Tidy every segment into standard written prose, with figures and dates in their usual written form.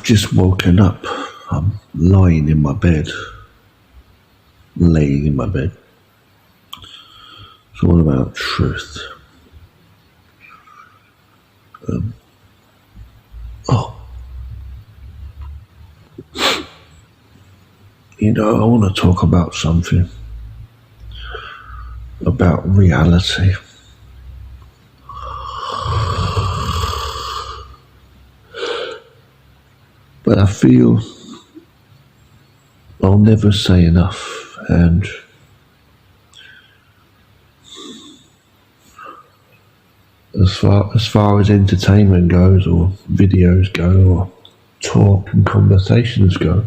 I've just woken up. I'm laying in my bed. It's all about truth. I want to talk about something, about reality. But I feel I'll never say enough, and as far as entertainment goes, or videos go, or talk and conversations go,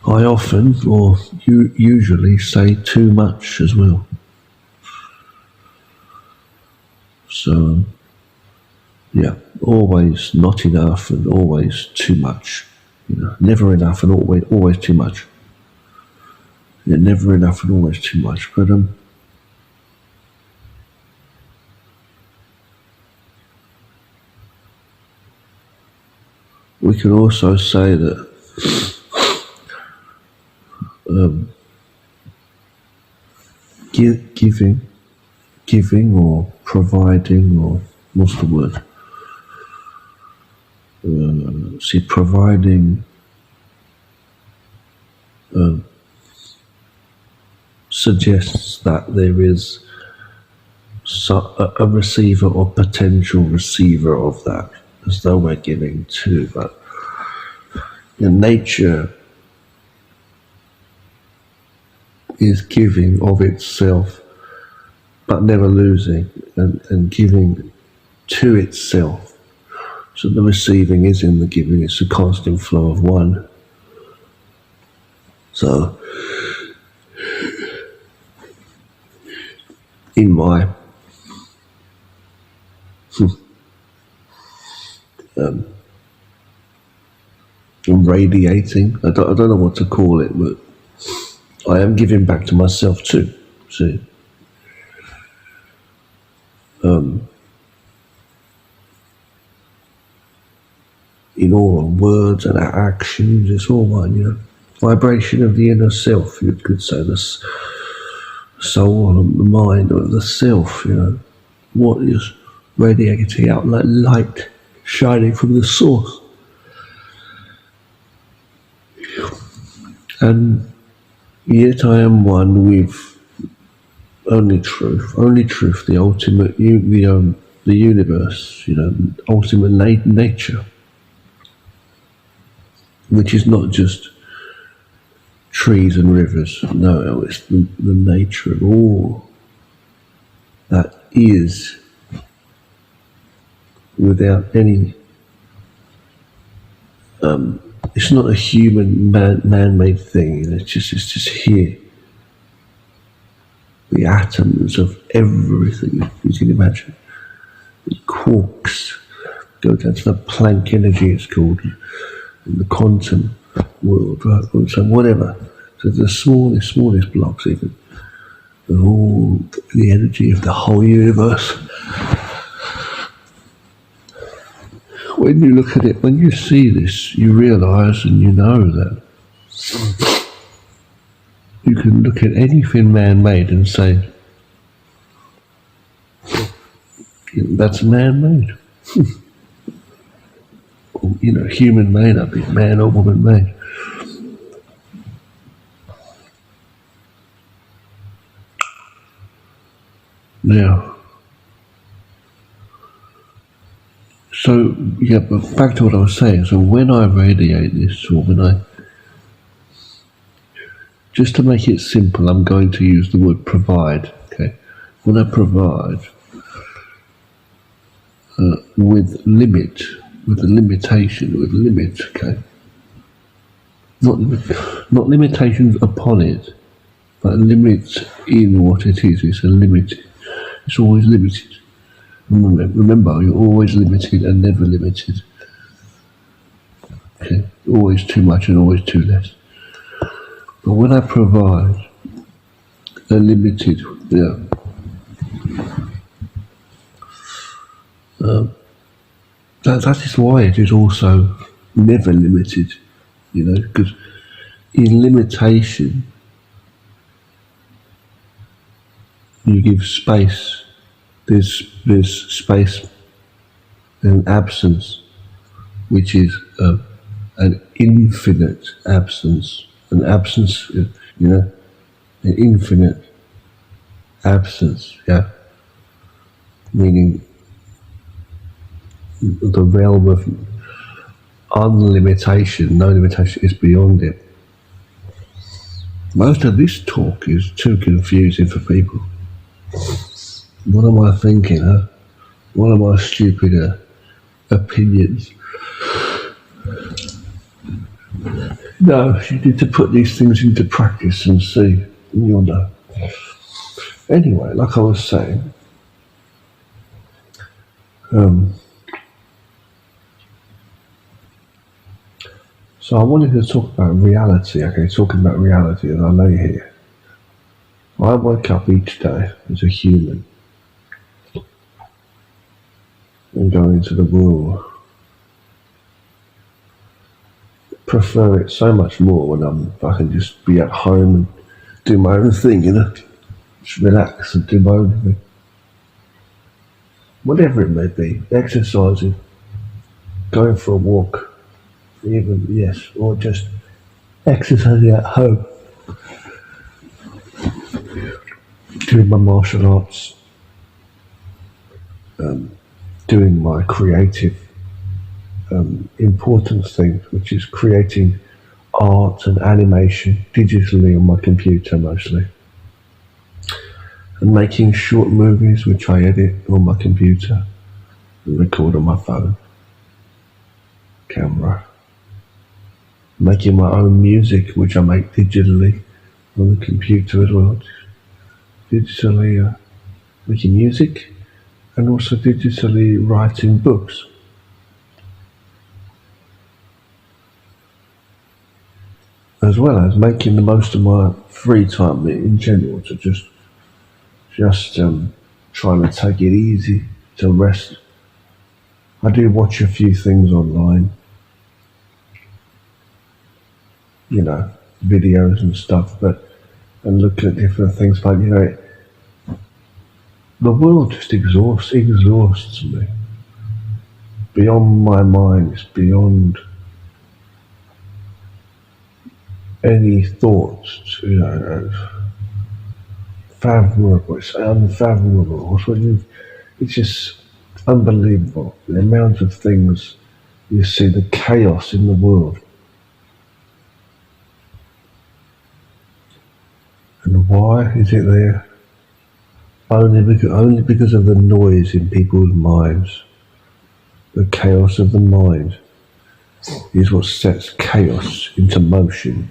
I often, or usually, say too much as well. So, yeah, always not enough and always too much. Never enough and always too much. Yeah, never enough and always too much. But we can also say that giving or providing, or what's the word? Providing suggests that there is a receiver or potential receiver of that, as though we're giving too. But in nature is giving of itself, but never losing, and giving to itself. So the receiving is in the giving. It's a constant flow of one. So in my radiating, I don't know what to call it, but I am giving back to myself too. See, in all words and actions, it's all one. Vibration of the inner self. You could say the soul, or the mind, or the self. What is radiating out like light shining from the source. And yet I am one with only truth, the ultimate, the universe, ultimate nature, which is not just trees and rivers. No, it's the nature of all that is, without any. It's not a human man-made thing. It's just here. The atoms of everything you can imagine. The quarks go down to the Planck energy, it's called, in the quantum world, right? So whatever. So the smallest blocks even. And all the energy of the whole universe. When you look at it, when you see this, you realise and you know that you can look at anything man-made and say, that's man-made. Or, human-made, I think, man or woman-made. Now, so, yeah, but back to what I was saying. So when I radiate this, or just to make it simple, I'm going to use the word provide, okay? When I provide with limit, okay? Not limitations upon it, but limits in what it is. It's a limit. It's always limited. Remember, you're always limited and never limited. Okay, always too much and always too less. But when I provide a limited, That is why it is also never limited, because in limitation you give space. There's space and absence, which is an infinite absence. An absence, an infinite absence, yeah, meaning the realm of unlimitation, no limitation is beyond it. Most of this talk is too confusing for people. What am I thinking, huh? What are my stupid opinions? No, you need to put these things into practice and see, and you'll know. Anyway, like I was saying, so I wanted to talk about reality. Okay, talking about reality as I lay here. I wake up each day as a human and go into the world. Prefer it so much more when I can just be at home and do my own thing, just relax and do my own thing. Whatever it may be, exercising, going for a walk, even, yes, or just exercising at home, doing my martial arts, doing my creative, important things, which is creating art and animation digitally on my computer mostly, and making short movies which I edit on my computer and record on my phone camera, making my own music which I make digitally on the computer as well, digitally making music and also digitally writing books. As well as making the most of my free time in general to just trying to take it easy, to rest. I do watch a few things online, videos and stuff, and look at different things, but the world just exhausts me. Beyond my mind, it's beyond any thoughts, fathomable. It's unfathomable. It's just unbelievable. The amount of things you see, the chaos in the world. And why is it there? Only because of the noise in people's minds. The chaos of the mind is what sets chaos into motion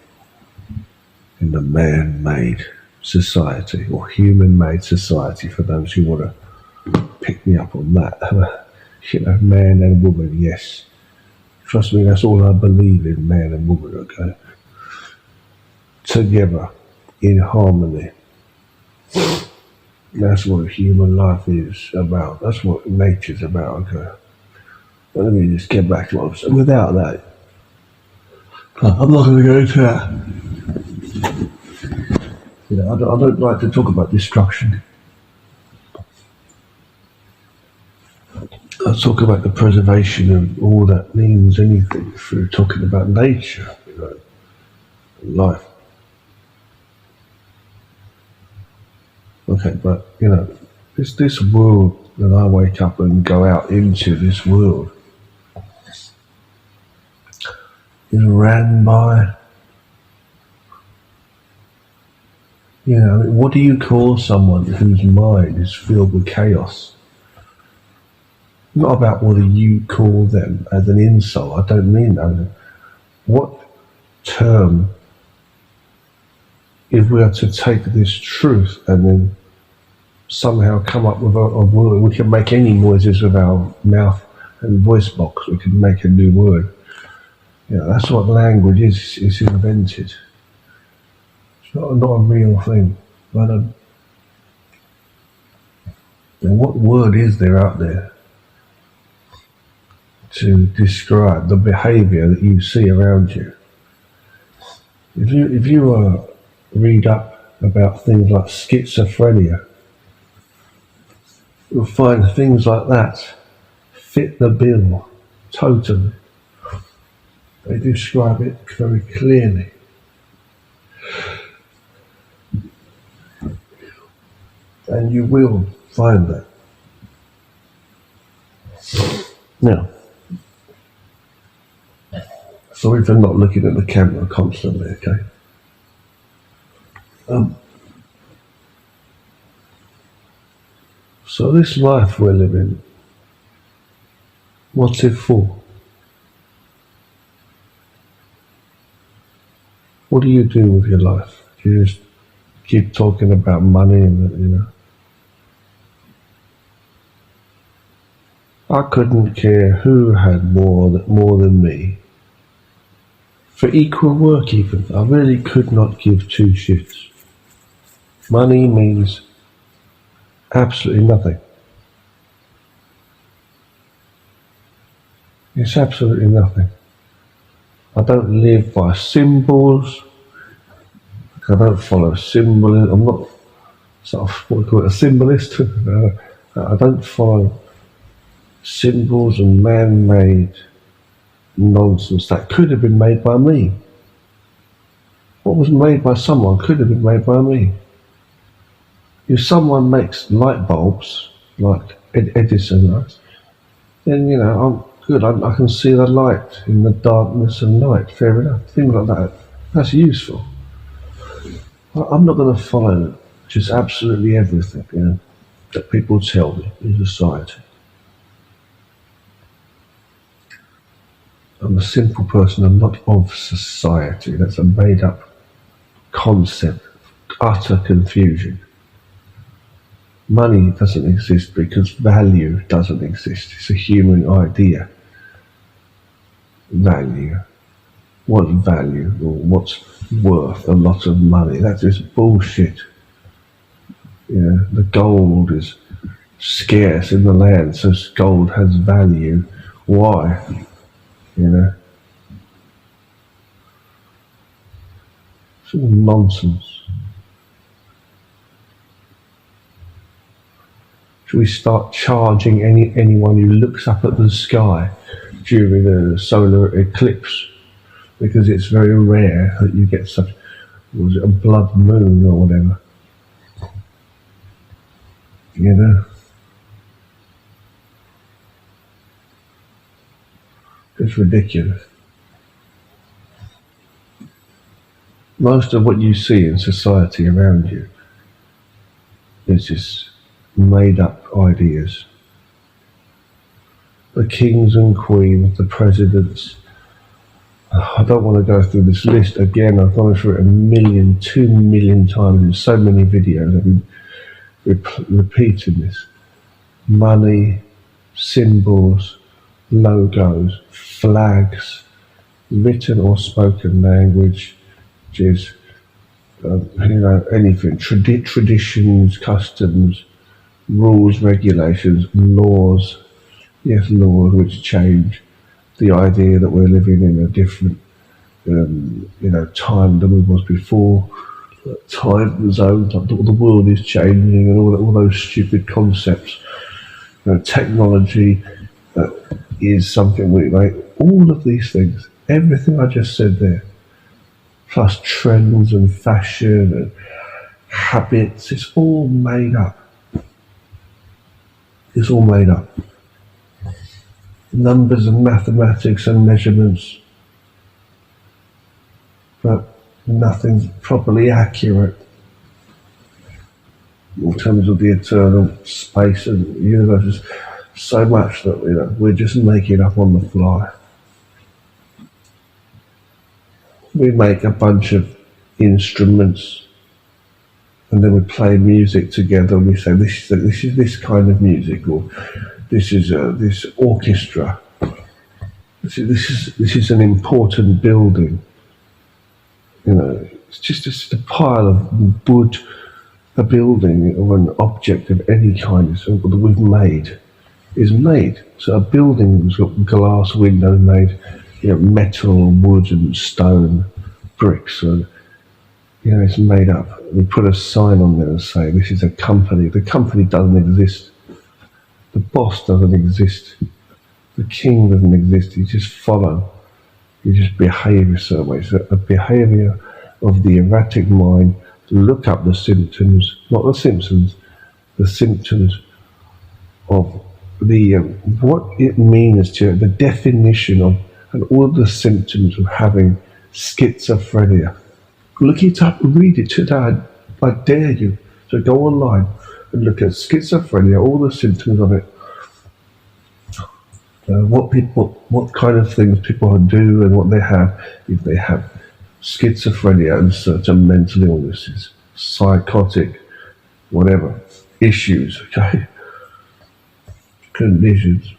in the man-made society, or human-made society, for those who want to pick me up on that. Man and woman, yes. Trust me, that's all I believe in, man and woman, okay? Together, in harmony. That's what human life is about. That's what nature's about, okay? But let me just get back to what I was saying. Without that, I'm not going to go into that. I don't like to talk about destruction. I talk about the preservation of all that means anything through talking about nature, life. Okay, but this world that I wake up and go out into, this world is ran by, what do you call someone whose mind is filled with chaos? Not about what do you call them as an insult. I don't mean that. What term, if we are to take this truth and then somehow come up with a word, we can make any noises with our mouth and voice box. We can make a new word. That's what language is. It's invented. It's not a real thing. But what word is there out there to describe the behaviour that you see around you. If you read up about things like schizophrenia, you'll find things like that fit the bill totally. They describe it very clearly. And you will find that. Now, sorry for not looking at the camera constantly, okay? So this life we're living, what's it for? What do you do with your life? Do you just keep talking about money and, I couldn't care who had more than me. For equal work even, I really could not give two shits. Money means absolutely nothing. It's absolutely nothing. I don't live by symbols. I don't follow symbolism. I'm not sort of what we call it, a symbolist. I don't follow symbols and man-made nonsense that could have been made by me. What was made by someone could have been made by me. If someone makes light bulbs like Edison does, then I'm good. I can see the light in the darkness of night. Fair enough. Things like that. That's useful. I'm not going to follow just absolutely everything that people tell me in society. I'm a simple person. I'm not of society. That's a made-up concept, utter confusion. Money doesn't exist because value doesn't exist. It's a human idea. Value. What value or what's worth a lot of money? That is bullshit. The gold is scarce in the land, so gold has value. Why? It's all nonsense. Should we start charging anyone who looks up at the sky during a solar eclipse? Because it's very rare that you get such, a blood moon or whatever. It's ridiculous. Most of what you see in society around you is just made up ideas. The kings and queens, the presidents. I don't want to go through this list again. I've gone through it 2 million times in so many videos. I've been repeating this. Money, symbols, logos, flags, written or spoken language, which is anything, traditions, customs, rules, regulations, laws. Yes, laws which change the idea that we're living in a different time than we was before. Time zones, like the world is changing, and all those stupid concepts. Technology is something we make. All of these things, everything I just said there, plus trends and fashion and habits, it's all made up. It's all made up. Numbers and mathematics and measurements, but nothing's properly accurate in terms of the eternal space and the universe. Is so much that we're just making up on the fly. We make a bunch of instruments and then we play music together and we say this is this kind of music, or this is this orchestra. This is an important building. It's just a pile of wood, a building or an object of any kind that we've made. is made. So a building's got glass windows made, metal, wood, and stone, bricks. So it's made up. We put a sign on there and say this is a company. The company doesn't exist. The boss doesn't exist. The king doesn't exist. You just follow. You just behave a certain way. So a behaviour of the erratic mind to look up the symptoms, not the Simpsons, the symptoms of the what it means to the definition of and all the symptoms of having schizophrenia. Look it up and read it today. I dare you. So go online and look at schizophrenia, all the symptoms of it. What kind of things people do and what they have if they have schizophrenia and certain mental illnesses, psychotic, whatever, issues, okay? Conditions.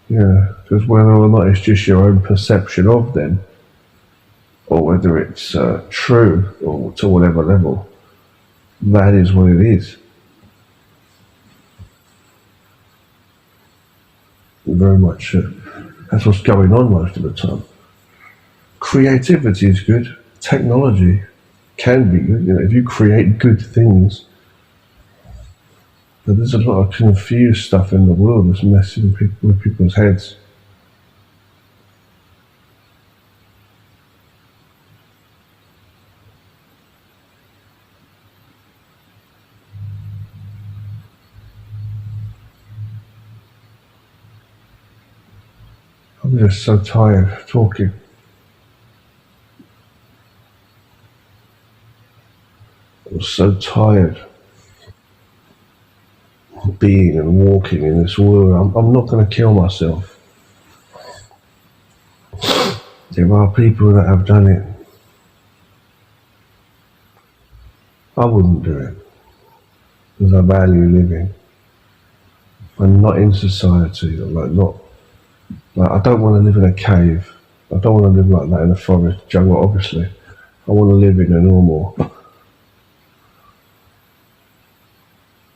Yeah, because whether or not it's just your own perception of them, or whether it's true or to whatever level, that is what it is. Very much that's what's going on most of the time. Creativity is good. Technology can be good. If you create good things, but there's a lot of confused stuff in the world that's messing with people's heads. I'm just so tired of talking. I'm so tired of being and walking in this world. I'm not going to kill myself. There are people that have done it. I wouldn't do it because I value living. I'm not in society. I don't want to live in a cave. I don't want to live like that in a forest jungle, obviously. I want to live in a normal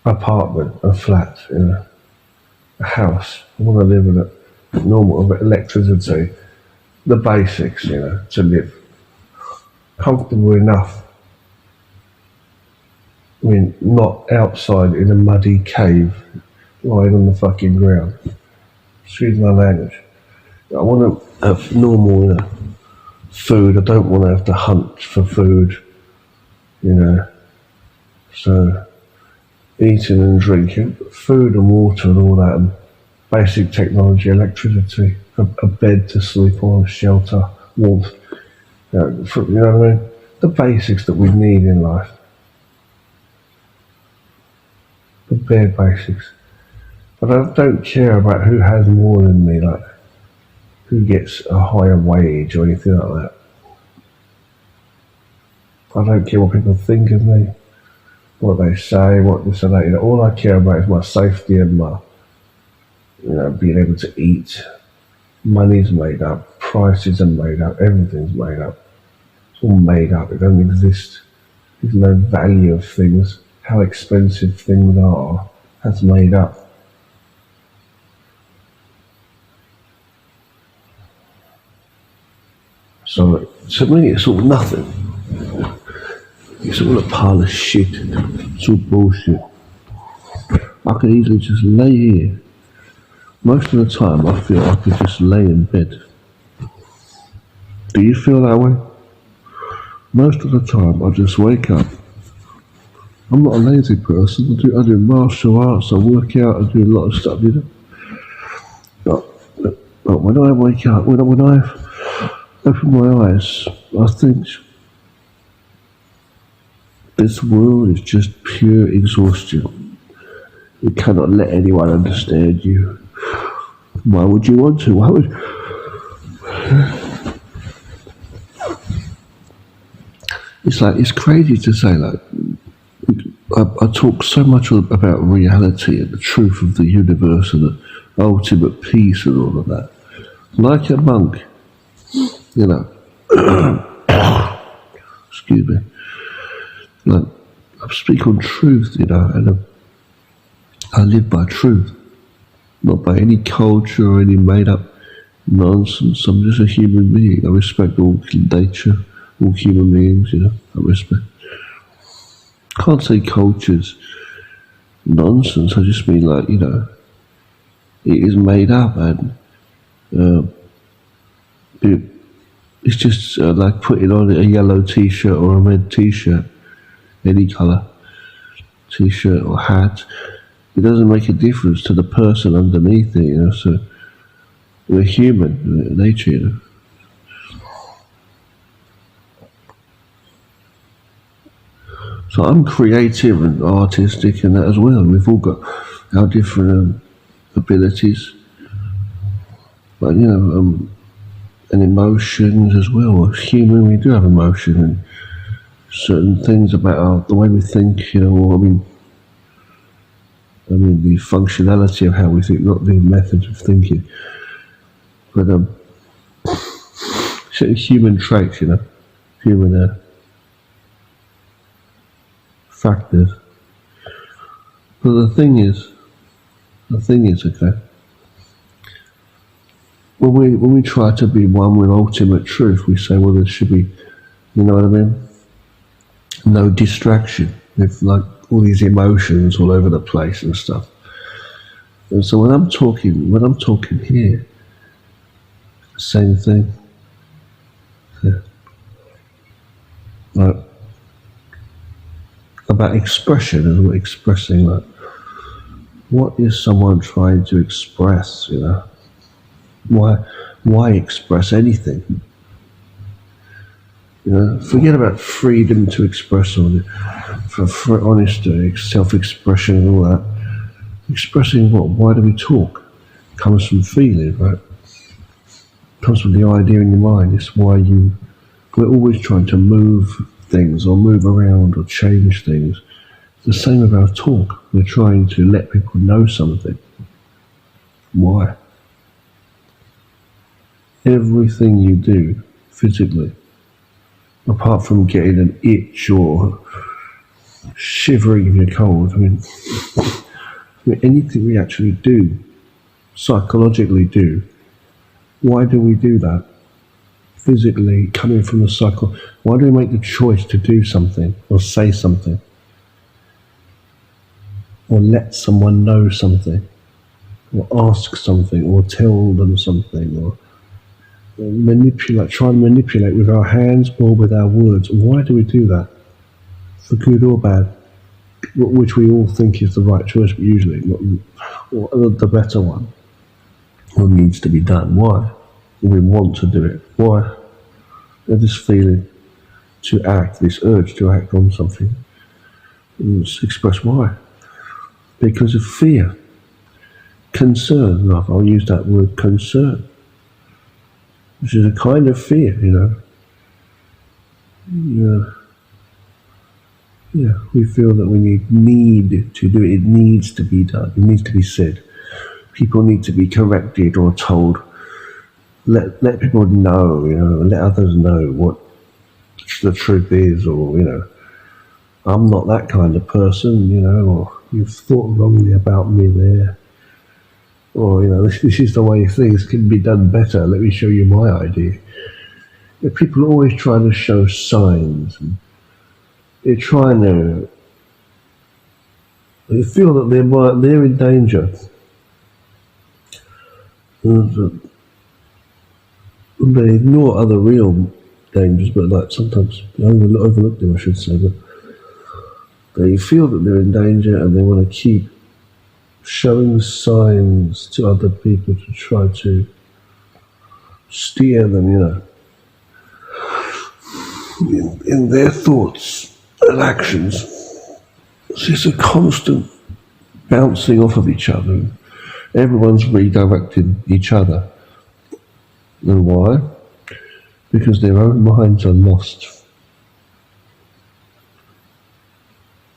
apartment, a flat, a house. I want to live in a normal electricity, the basics, to live. Comfortable enough. I mean, not outside in a muddy cave, lying on the fucking ground. Excuse my language. I want to have normal food. I don't want to have to hunt for food, So eating and drinking, food and water and all that, and basic technology, electricity, a bed to sleep on, shelter, warmth. You know what I mean? The basics that we need in life. The bare basics. But I don't care about who has more than me, like who gets a higher wage or anything like that. I don't care what people think of me, what they say, what this and that. All I care about is my safety and my, being able to eat. Money's made up, prices are made up, everything's made up. It's all made up. It doesn't exist. There's no value of things. How expensive things are, that's made up. So to me, it's all nothing. It's all a pile of shit. It's all bullshit. I could easily just lay here. Most of the time, I feel I could just lay in bed. Do you feel that way? Most of the time, I just wake up. I'm not a lazy person. I do martial arts. I work out. I do a lot of stuff, But when I wake up, when I open my eyes, I think this world is just pure exhaustion. You cannot let anyone understand you. Why would you want to? Why would? It's crazy to say I talk so much about reality and the truth of the universe and the ultimate peace and all of that. Like a monk, excuse me. I speak on truth, and I live by truth, not by any culture or any made-up nonsense. I'm just a human being. I respect all nature, all human beings, I respect. I can't say culture's nonsense. I just mean it is made up, and it's just like putting on a yellow t-shirt or a red t-shirt, any colour t-shirt or hat. It doesn't make a difference to the person underneath it, so we're human, nature, So I'm creative and artistic and that as well. We've all got our different abilities, but and emotions as well. As human, we do have emotion and certain things about the way we think. I mean the functionality of how we think, not the methods of thinking, but certain human traits. Human factors. But the thing is, okay. When we try to be one with ultimate truth, we say, well, there should be, you know what I mean? No distraction with like all these emotions all over the place and stuff. And so when I'm talking here, same thing. Yeah. Like about expression and what expressing, like what is someone trying to express? Why express anything? Forget about freedom to express or for honest self-expression and all that. Expressing what? Why do we talk? It comes from feeling, right? It comes from the idea in your mind. It's why we're always trying to move things or move around or change things. It's the same with our talk. We're trying to let people know something. Why? Everything you do physically, apart from getting an itch or shivering if you're cold, I mean anything we actually do, psychologically do, why do we do that? Physically, coming from the cycle, why do we make the choice to do something or say something or let someone know something or ask something or tell them something or try and manipulate with our hands or with our words? Why do we do that? For good or bad, which we all think is the right choice, but usually or the better one, or needs to be done. Why? We want to do it. Why? There's this feeling to act, this urge to act on something. Let's express why. Because of fear, concern. I'll use that word, concern, which is a kind of fear, Yeah, we feel that we need to do it. It needs to be done. It needs to be said. People need to be corrected or told. Let people know, let others know what the truth is, or I'm not that kind of person, or you've thought wrongly about me there, or this is the way things can be done better. Let me show you my idea. People are always trying to show signs. And they're trying to. They feel that they're in danger. They ignore other real dangers, but like sometimes overlook them, I should say. But they feel that they're in danger, and they want to keep showing signs to other people to try to steer them, in their thoughts and actions. So it's a constant bouncing off of each other. Everyone's redirecting each other. And why? Because their own minds are lost.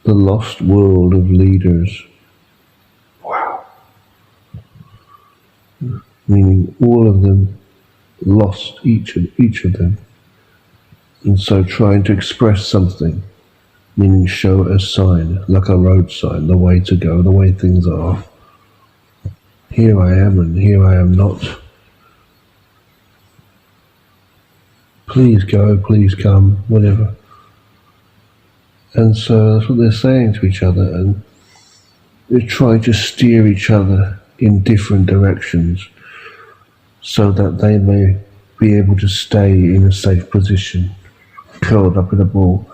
The lost world of leaders. Wow. Meaning all of them lost, each of them. And so trying to express something meaning show a sign, like a road sign, the way to go, the way things are. Here I am and here I am not. Please go, please come, whatever. And so that's what they're saying to each other, and they're trying to steer each other in different directions so that they may be able to stay in a safe position, curled up in a ball,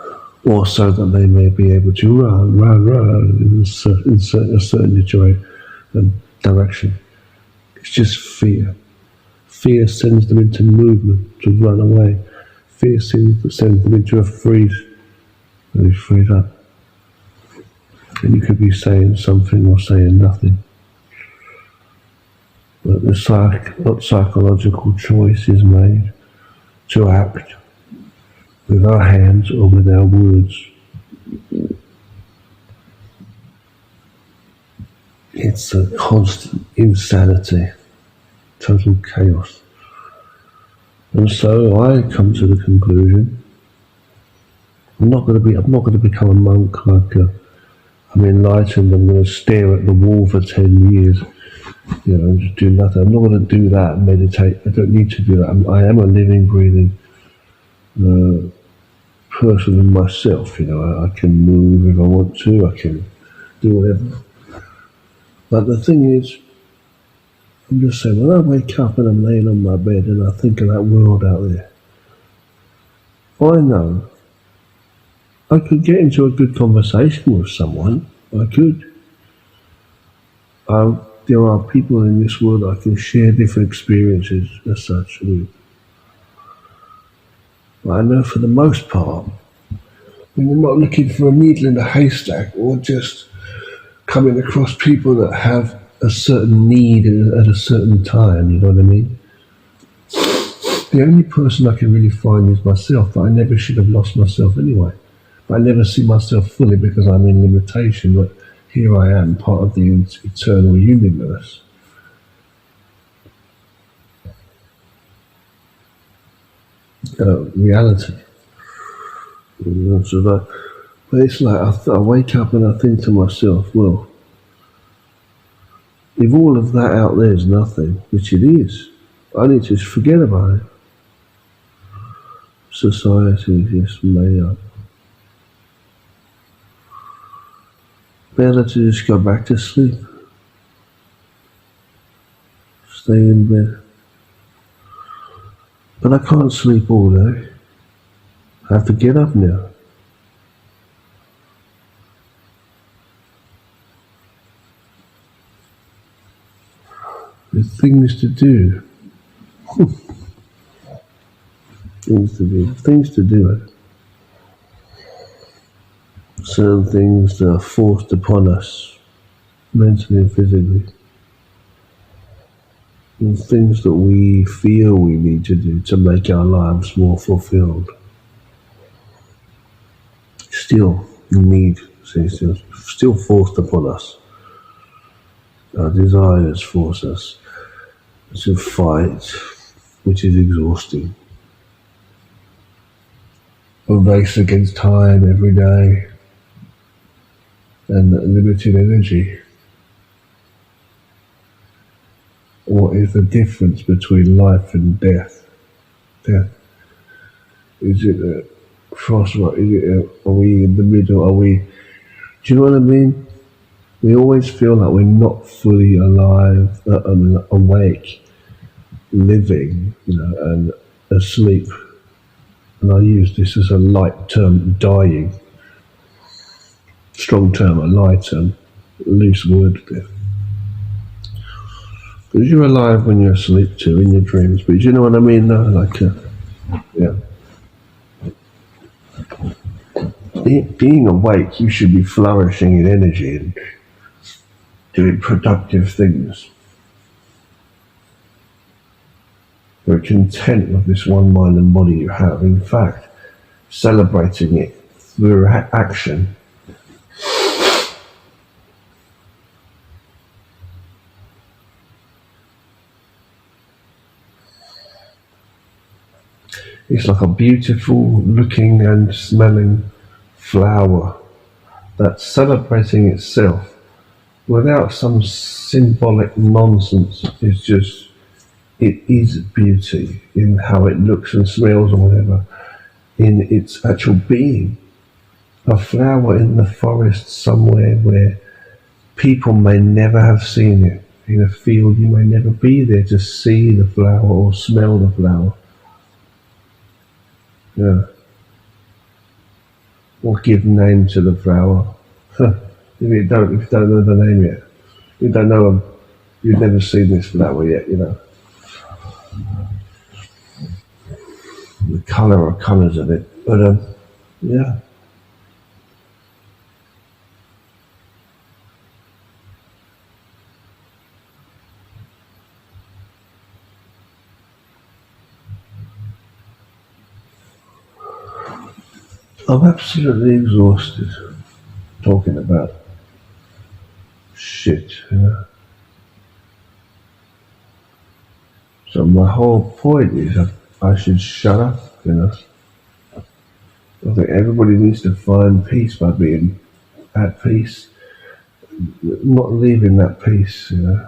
or so that they may be able to run in a certain direction. It's just fear. Fear sends them into movement to run away. Fear sends them into a freeze. They freeze up. And you could be saying something or saying nothing. But the psychological choice is made to act with our hands or with our words. It's a constant insanity, total chaos. And so I come to the conclusion, I'm not going to become a monk like I'm enlightened, I'm going to stare at the wall for 10 years, and just do nothing. I'm not going to do that and meditate. I don't need to do that. I am a living, breathing person in myself. I can move if I want to. I can do whatever. But the thing is, I'm just saying, when I wake up and I'm laying on my bed and I think of that world out there, I know I could get into a good conversation with someone. I could. There are people in this world I can share different experiences as such with. But I know for the most part, when you're not looking for a needle in a haystack or just coming across people that have a certain need at a certain time, you know what I mean? The only person I can really find is myself, but I never should have lost myself anyway. I never see myself fully because I'm in limitation, but here I am, part of the eternal universe. Reality. But it's like I wake up and I think to myself, well, if all of that out there is nothing, which it is, I need to forget about it. Society is just made up. Better to just go back to sleep. Stay in bed. But I can't sleep all day. I have to get up now. There's things to do. Things to do. Certain things that are forced upon us, mentally and physically. And things that we feel we need to do to make our lives more fulfilled. Still forced upon us. Our desires force us to fight, which is exhausting. A race against time every day, and limited energy. What is the difference between life and death? Is it a crossroad? Are we in the middle? Do you know what I mean? We always feel like we're not fully alive, awake, living, and asleep. And I use this as a light term, dying. Strong term, a light term, loose word there. Because you're alive when you're asleep too, in your dreams. But do you know what I mean? Yeah. Being awake, you should be flourishing in energy and doing productive things. You're content with this one mind and body you have. In fact, celebrating it through action. It's like a beautiful looking and smelling flower that's celebrating itself without some symbolic nonsense. It's just, it is beauty in how it looks and smells or whatever, in its actual being. A flower in the forest somewhere where people may never have seen it. In a field you may never be there to see the flower or smell the flower. Yeah. Or give name to the flower. If you don't know the name yet. You don't know them. You've never seen this flower yet, you know. The colour or colours of it. But yeah. I'm absolutely exhausted talking about shit, you know. So my whole point is that I should shut up, you know. I think everybody needs to find peace by being at peace, not leaving that peace, you know.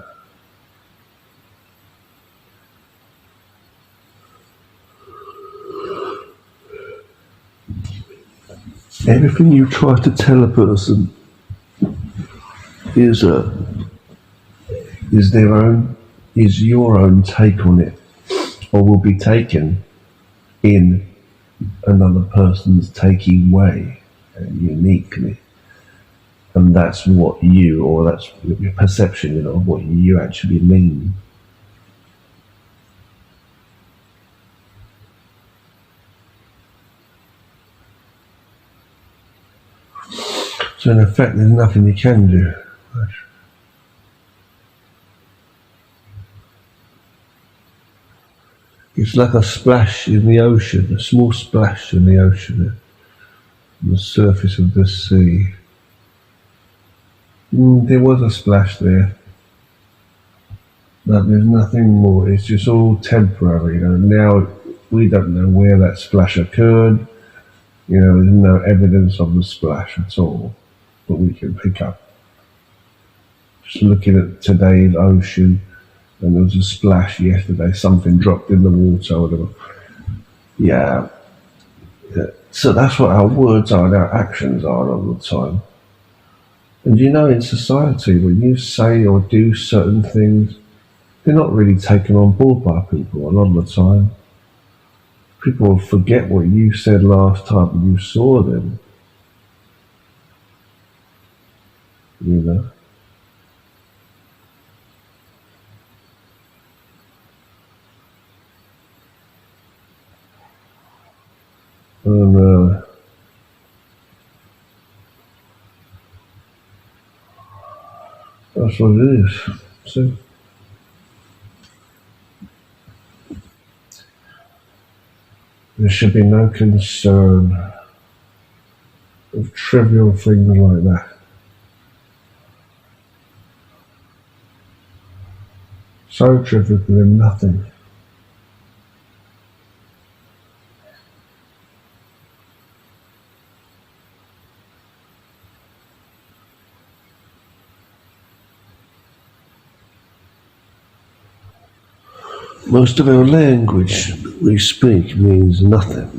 Everything you try to tell a person is your own take on it, or will be taken in another person's taking way, uniquely, and that's what you, or that's your perception, you know, of what you actually mean. So in effect, there's nothing you can do. It's like a splash in the ocean, a small splash in the ocean, on the surface of the sea. There was a splash there, but there's nothing more. It's just all temporary. You know, now we don't know where that splash occurred. You know, there's no evidence of the splash at all that we can pick up. Just looking at today's ocean, and there was a splash yesterday. Something dropped in the water or whatever. Yeah. So that's what our words are and our actions are all the time. And you know, in society, when you say or do certain things, they're not really taken on board by people a lot of the time. People will forget what you said last time you saw them. You know? And that's what it is. See? There should be no concern of trivial things like that. So trivial that they're nothing. Most of our language that we speak means nothing.